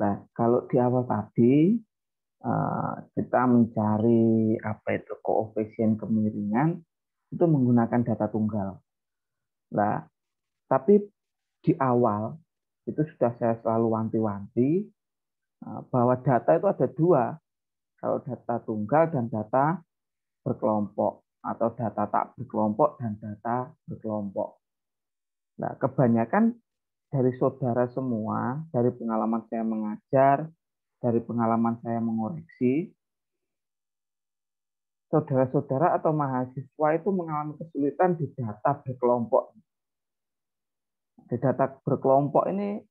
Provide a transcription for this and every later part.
Nah, kalau di awal tadi kita mencari apa itu koefisien kemiringan itu menggunakan data tunggal. Nah, tapi di awal itu sudah saya selalu wanti-wanti bahwa data itu ada dua, kalau data tunggal dan data berkelompok atau data tak berkelompok dan data berkelompok. Nah, kebanyakan dari saudara semua, dari pengalaman saya mengajar, dari pengalaman saya mengoreksi, saudara-saudara atau mahasiswa itu mengalami kesulitan di data berkelompok. Di data berkelompok ini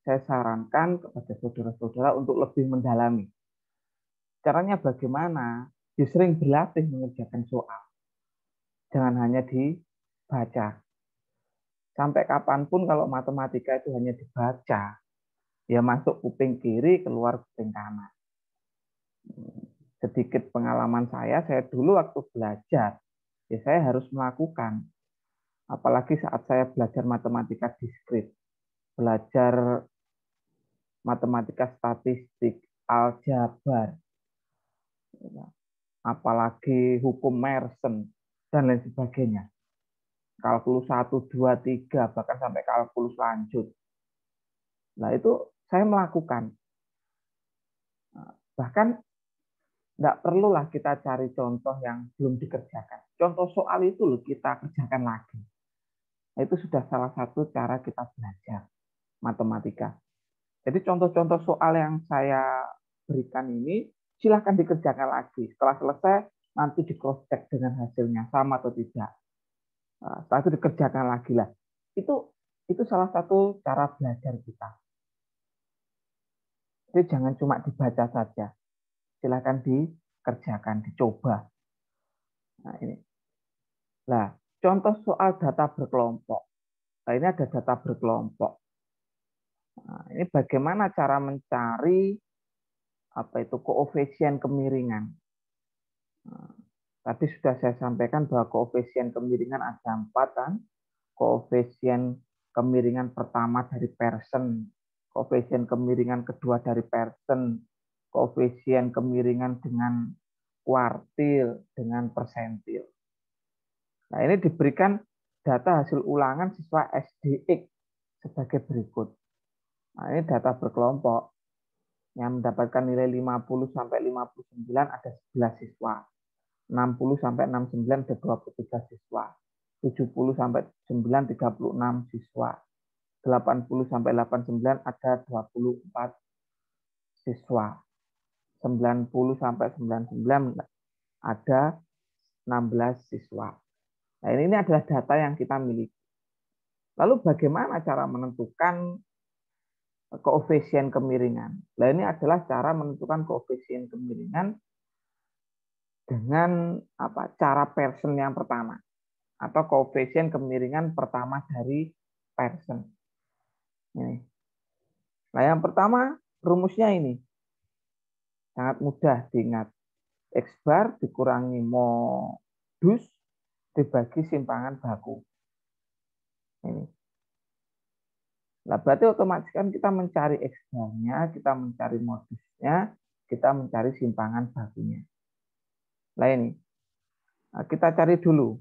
saya sarankan kepada saudara-saudara untuk lebih mendalami. Caranya bagaimana? Sering berlatih mengerjakan soal. Jangan hanya dibaca. Sampai kapanpun kalau matematika itu hanya dibaca, ya masuk kuping kiri, keluar kuping kanan. Sedikit pengalaman saya dulu waktu belajar, ya saya harus melakukan. Apalagi saat saya belajar matematika diskrit, belajar matematika statistik, aljabar, apalagi hukum Mersenne, dan lain sebagainya. Kalkulus 1, 2, 3, bahkan sampai kalkulus lanjut. Nah, itu saya melakukan. Bahkan tidak perlulah kita cari contoh yang belum dikerjakan. Contoh soal itu loh kita kerjakan lagi. Nah, itu sudah salah satu cara kita belajar matematika. Jadi contoh-contoh soal yang saya berikan ini silahkan dikerjakan lagi. Setelah selesai nanti di cross check dengan hasilnya sama atau tidak. Setelah itu dikerjakan lagi lah. Itu salah satu cara belajar kita. Jadi jangan cuma dibaca saja. Silahkan dikerjakan, dicoba. Nah, ini. Nah, contoh soal data berkelompok. Nah, ini ada data berkelompok. Nah, ini bagaimana cara mencari apa itu koefisien kemiringan. Nah, tadi sudah saya sampaikan bahwa koefisien kemiringan ada 4 kan. Koefisien kemiringan pertama dari Pearson, koefisien kemiringan kedua dari Pearson, koefisien kemiringan dengan kuartil, dengan persentil. Nah, ini diberikan data hasil ulangan siswa SDX sebagai berikut. Nah, ini data berkelompok. Yang mendapatkan nilai 50 sampai 59 ada 11 siswa. 60 sampai 69 ada 23 siswa. 70 sampai 9 36 siswa. 80 sampai 89 ada 24 siswa. 90 sampai 99 ada 16 siswa. Nah, ini adalah data yang kita miliki. Lalu bagaimana cara menentukan koefisien kemiringan? Nah, ini adalah cara menentukan koefisien kemiringan dengan cara Pearson yang pertama atau koefisien kemiringan pertama dari Pearson. Ini. Nah, yang pertama rumusnya ini sangat mudah diingat. X bar dikurangi modus dibagi simpangan baku. Ini. Nah, berarti otomatis kan kita mencari X barnya, kita mencari modusnya, kita mencari simpangan bakunya. Nah, ini. Nah, kita cari dulu.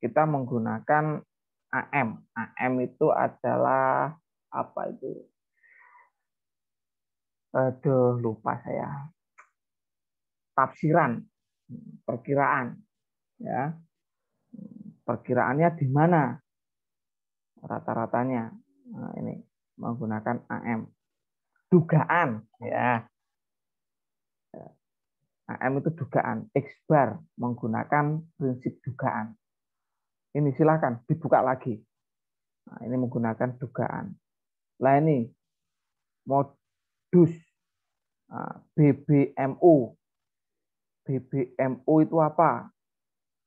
Kita menggunakan AM. AM itu adalah apa itu? Aduh, lupa saya. Tafsiran, perkiraan, ya. Perkiraannya di mana? Rata-ratanya. Nah, ini menggunakan AM. Dugaan, ya. AM itu dugaan. X bar menggunakan prinsip dugaan. Ini silakan dibuka lagi. Nah, ini menggunakan dugaan. Nah, ini modus BBMU. BBMU itu apa?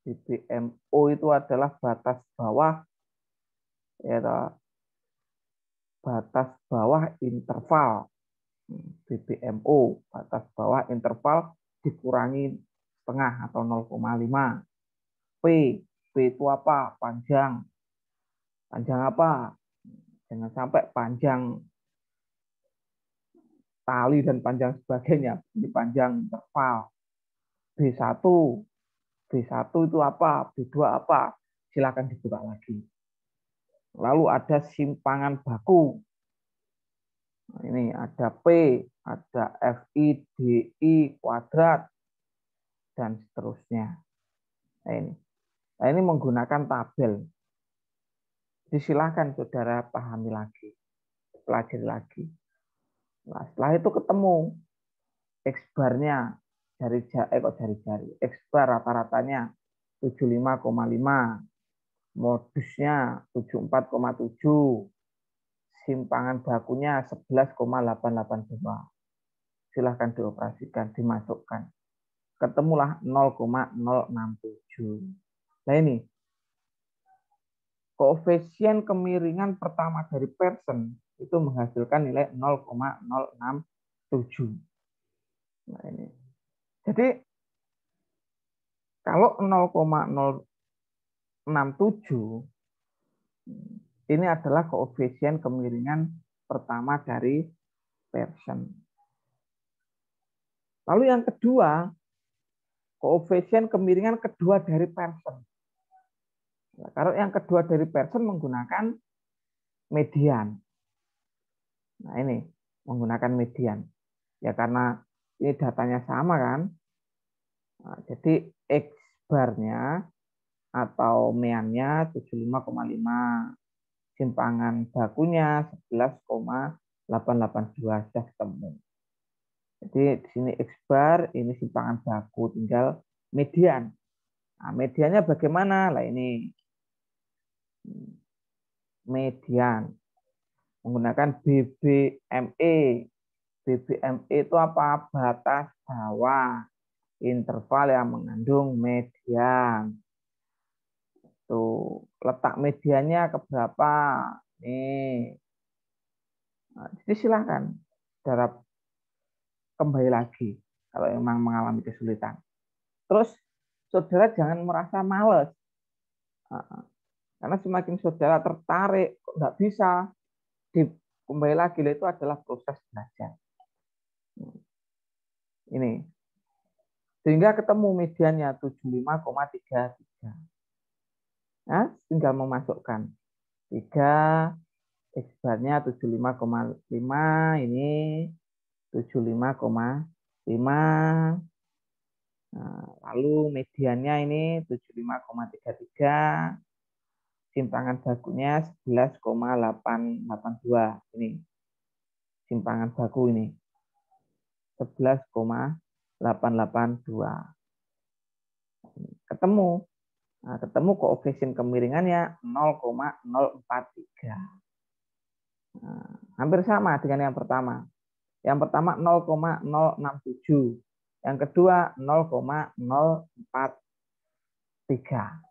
BBMU itu adalah batas bawah, ya, batas bawah interval. BBMU, batas bawah interval dikurangi setengah atau 0,5. P itu apa? Panjang. Panjang apa? Jangan sampai panjang tali dan panjang sebagainya. Ini panjang interval. B1, B1 itu apa? B2 apa? Silakan dibuka lagi. Lalu ada simpangan baku. Nah, ini ada P, ada FI, DI, kuadrat, dan seterusnya. Nah, ini menggunakan tabel. Jadi silakan saudara pahami lagi, pelajari lagi. Nah, setelah itu ketemu X-barnya, jari-jari, X-bar rata-ratanya 75,5, modusnya 74,7, simpangan bakunya 11,882. Silahkan dioperasikan, dimasukkan. Ketemulah 0,067. Nah ini, koefisien kemiringan pertama dari Pearson itu menghasilkan nilai 0,067. Nah ini. Jadi kalau 0,067 ini adalah koefisien kemiringan pertama dari Pearson. Lalu yang kedua, koefisien kemiringan kedua dari Pearson. Nah, kalau yang kedua dari Pearson menggunakan median. Nah ini menggunakan median. Ya karena ini datanya sama kan. Nah, jadi X barnya atau meannya 75,5. Simpangan bakunya 11,882 sudah ketemu. Jadi di sini X bar, ini simpangan baku, tinggal median. Nah, mediannya bagaimana? Lah ini median menggunakan BBME. BBME itu apa? Batas bawah interval yang mengandung median. Tuh, letak mediannya ke berapa? Nih. Nah, jadi silahkan saudara kembali lagi kalau memang mengalami kesulitan. Terus saudara jangan merasa males. Karena semakin saudara tertarik, kok nggak bisa, kembali lagi itu adalah proses belajar. Ini. Sehingga ketemu mediannya 75,33. Nah, tinggal memasukkan 3 X barnya 75,5, ini 75,5. Nah, lalu mediannya ini 75,33. Simpangan bakunya 11,882. Ini simpangan baku ini 11,882. Ketemu. Nah, ketemu koefisien kemiringannya 0,043. Nah, hampir sama dengan yang pertama. Yang pertama 0,067. Yang kedua 0,043.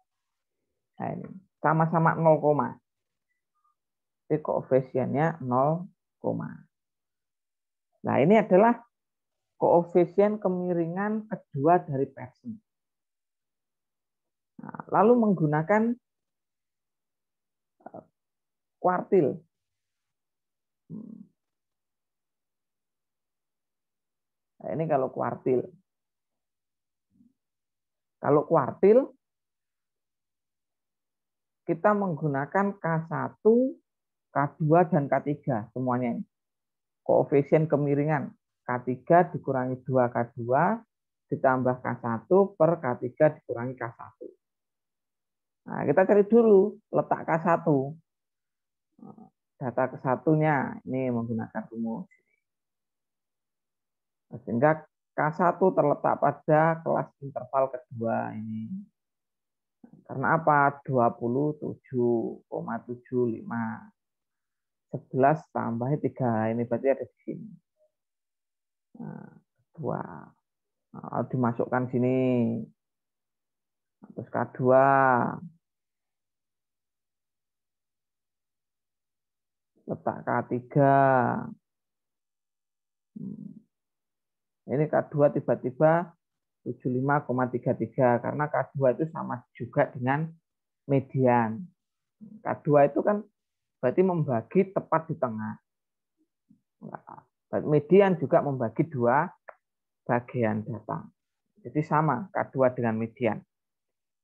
Nah, ini sama-sama 0, jadi koefisiennya 0, nah ini adalah koefisien kemiringan kedua dari Pearson. Nah, lalu menggunakan kuartil. Nah, ini kalau kuartil. Kalau kuartil kita menggunakan K1, K2, dan K3 semuanya. Koefisien kemiringan K3 dikurangi 2K2 ditambah K1 per K3 dikurangi K1. Nah, kita cari dulu letak K1. Data ke-1-nya ini menggunakan rumus. Sehingga K1 terletak pada kelas interval kedua ini. Karena apa? 27,75. 11 tambah 3. Ini berarti ada di sini. Nah, 2. Nah, dimasukkan sini. Terus K2. Letak K3. Ini K2 tiba-tiba 75,33 karena K2 itu sama juga dengan median. K2 itu kan berarti membagi tepat di tengah. Nah, Median juga membagi dua bagian data. Jadi sama K2 dengan median.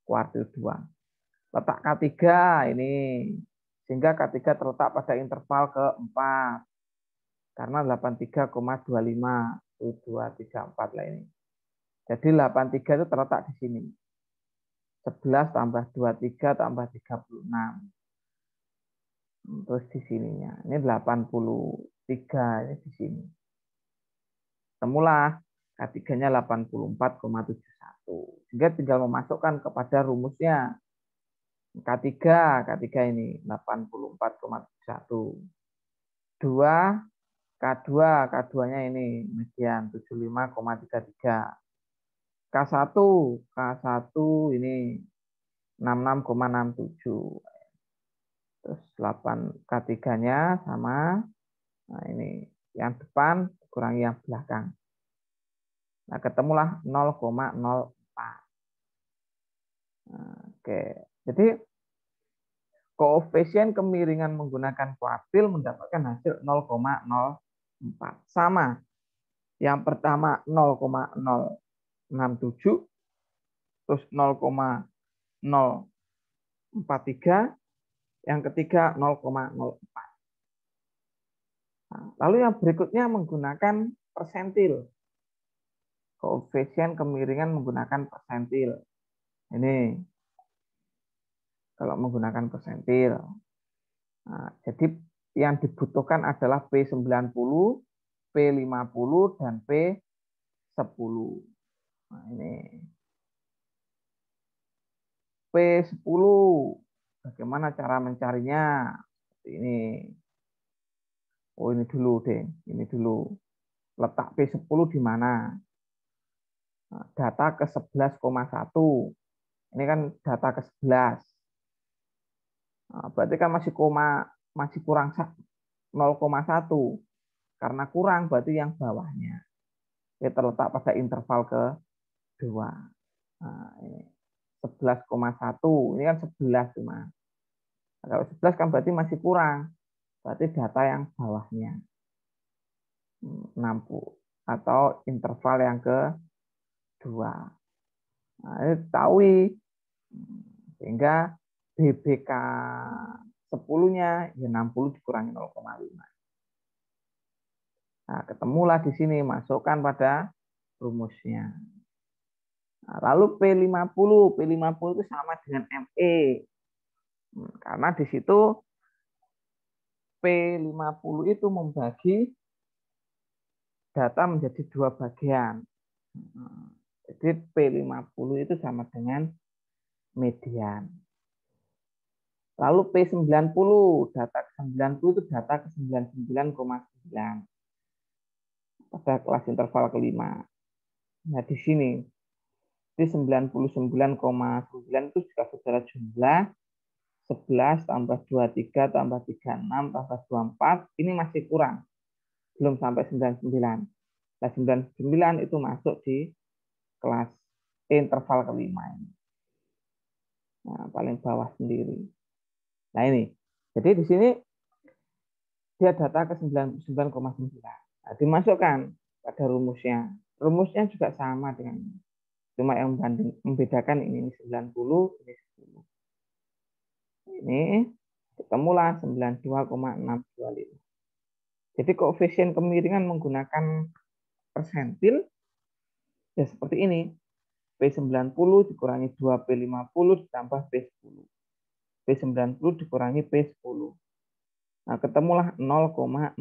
Kuartil 2. Letak K3 ini. Sehingga K3 terletak pada interval keempat. Karena 83,25. 2, 3, 4 lah ini. Jadi 83 itu terletak di sini. 11 tambah 23 tambah 36. Terus di sininya. Ini 83 ini di sini. Temulah K3-nya 84,71. Sehingga tinggal memasukkan kepada rumusnya. K3 ini 84,71. 2 K2-nya ini median 75,33. K1 ini 66,67. Terus 8 K3-nya sama. Nah, ini yang depan kurangi yang belakang. Nah, ketemulah 0,04. Nah, oke. Jadi koefisien kemiringan menggunakan kuartil mendapatkan hasil 0,04. Sama. Yang pertama 0,067, terus 0,043, yang ketiga 0,04. Nah, lalu yang berikutnya menggunakan persentil. Koefisien kemiringan menggunakan persentil. Ini kalau menggunakan persentil. Nah, jadi yang dibutuhkan adalah P90, P50, dan P10. Nah, ini P10. Bagaimana cara mencarinya? Seperti ini. Oh, ini dulu deh. Ini dulu. Letak P10 di mana? Nah, data ke 11,1. Ini kan data ke 11. Nah, berarti kan masih kurang 0,1. Karena kurang berarti yang bawahnya. Ini terletak pada interval ke-2. Nah, ini 11,1. Ini kan 11 cuma. Nah, kalau 11 kan berarti masih kurang. Berarti data yang bawahnya. 60. Atau interval yang ke-2. Nah, ini ketahui. Sehingga BBK 10-nya ya 60 dikurangi 0,5. Nah, ketemulah di sini, masukkan pada rumusnya. Nah, lalu P50 itu sama dengan ME. Karena di situ P50 itu membagi data menjadi dua bagian. Jadi P50 itu sama dengan median. Lalu P90, data ke-90 itu data ke 99,9 pada kelas interval kelima. Nah, di sini di 99,9 itu juga secara jumlah 11 tambah 23 tambah 36 tambah 24 ini masih kurang. Belum sampai 99. Nah, 99 itu masuk di kelas interval kelima ini. Nah, paling bawah sendiri. Nah, ini. Jadi di sini dia data ke 99,9. Nah, dimasukkan pada rumusnya. Rumusnya juga sama dengan ini. Cuma yang membedakan ini 90, ini 10. Ini ketemulah 92,625. Jadi koefisien kemiringan menggunakan persentil ya seperti ini. P90 dikurangi 2P50 ditambah P10. P90 dikurangi P10. Nah, ketemulah 0,044.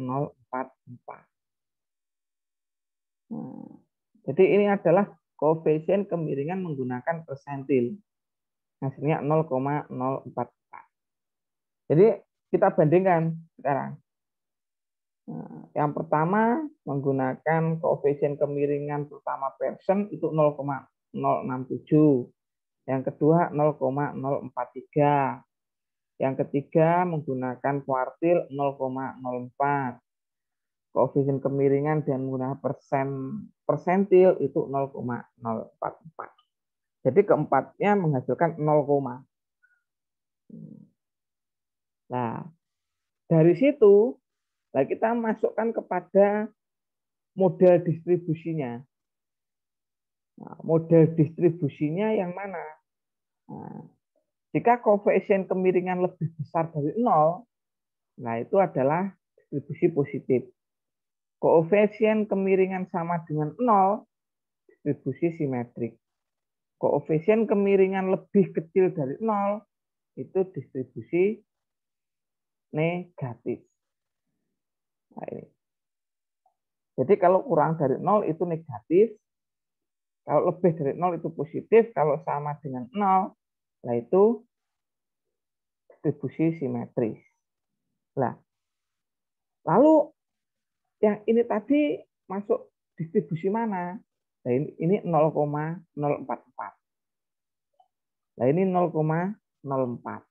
Nah, jadi ini adalah koefisien kemiringan menggunakan persentil. Hasilnya 0,044. Jadi kita bandingkan sekarang. Nah, yang pertama menggunakan koefisien kemiringan pertama person itu 0,067. Yang kedua 0,043. Yang ketiga menggunakan kuartil 0,04. Koefisien kemiringan dan menggunakan persentil itu 0,044. Jadi keempatnya menghasilkan 0, nah, dari situ kita masukkan kepada model distribusinya. Nah, model distribusinya yang mana? Nah, jika koefisien kemiringan lebih besar dari 0, nah itu adalah distribusi positif. Koefisien kemiringan sama dengan 0, distribusi simetrik. Koefisien kemiringan lebih kecil dari 0, itu distribusi negatif. Nah, ini. Jadi kalau kurang dari 0 itu negatif, kalau lebih dari 0 itu positif, kalau sama dengan 0, nah itu distribusi simetris. Nah, lalu yang ini tadi masuk distribusi mana? Nah, ini 0,044. Nah, ini 0,04.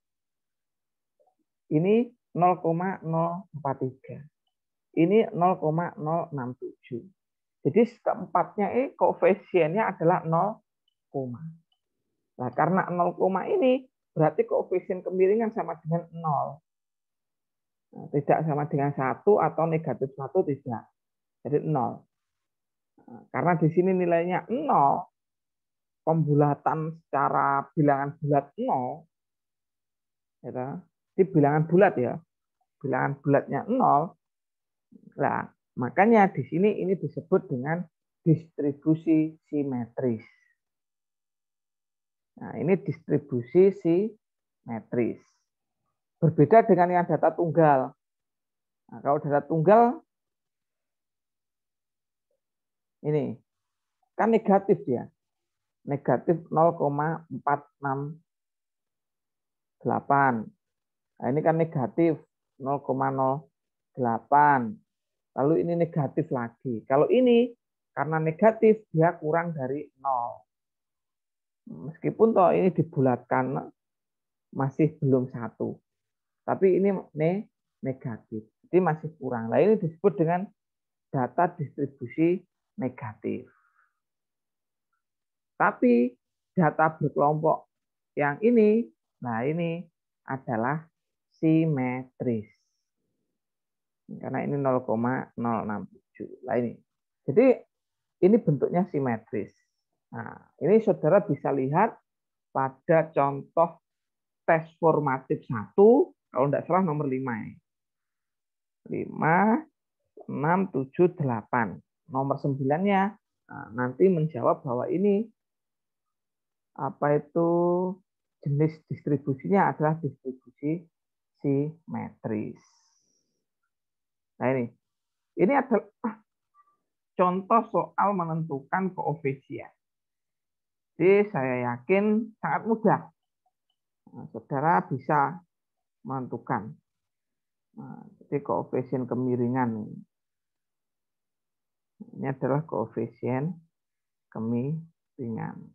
Ini 0,043. Ini 0,067. Jadi keempatnya koefisiennya adalah 0, nah, karena 0, ini berarti koefisien kemiringan sama dengan 0. Nah, tidak sama dengan 1 atau negatif 1 tidak. Jadi 0. Nah, karena di sini nilainya 0, pembulatan secara bilangan bulat 0, ya, di bilangan bulat ya, bilangan bulatnya 0, nah, makanya di sini ini disebut dengan distribusi simetris. Nah, ini distribusi simetris. Berbeda dengan yang data tunggal. Nah, kalau data tunggal, ini kan negatif ya. Negatif 0,468. Nah, ini kan negatif 0,08. Lalu ini negatif lagi. Kalau ini karena negatif dia kurang dari 0. Meskipun toh ini dibulatkan masih belum 1. Tapi ini negatif. Jadi masih kurang. Nah, ini disebut dengan data distribusi negatif. Tapi data berkelompok yang ini, nah ini adalah simetris. Karena ini 0,067. Nah ini. Jadi ini bentuknya simetris. Nah, ini saudara bisa lihat pada contoh tes formatif 1, kalau tidak salah nomor 5 ya. 5, 6, 7, 8. Nomor 9-nya nanti menjawab bahwa ini apa itu jenis distribusinya adalah distribusi simetris. Nah ini adalah contoh soal menentukan koefisien. Jadi saya yakin sangat mudah. Nah, saudara bisa menentukan. Nah, jadi koefisien kemiringan ini adalah koefisien kemiringan.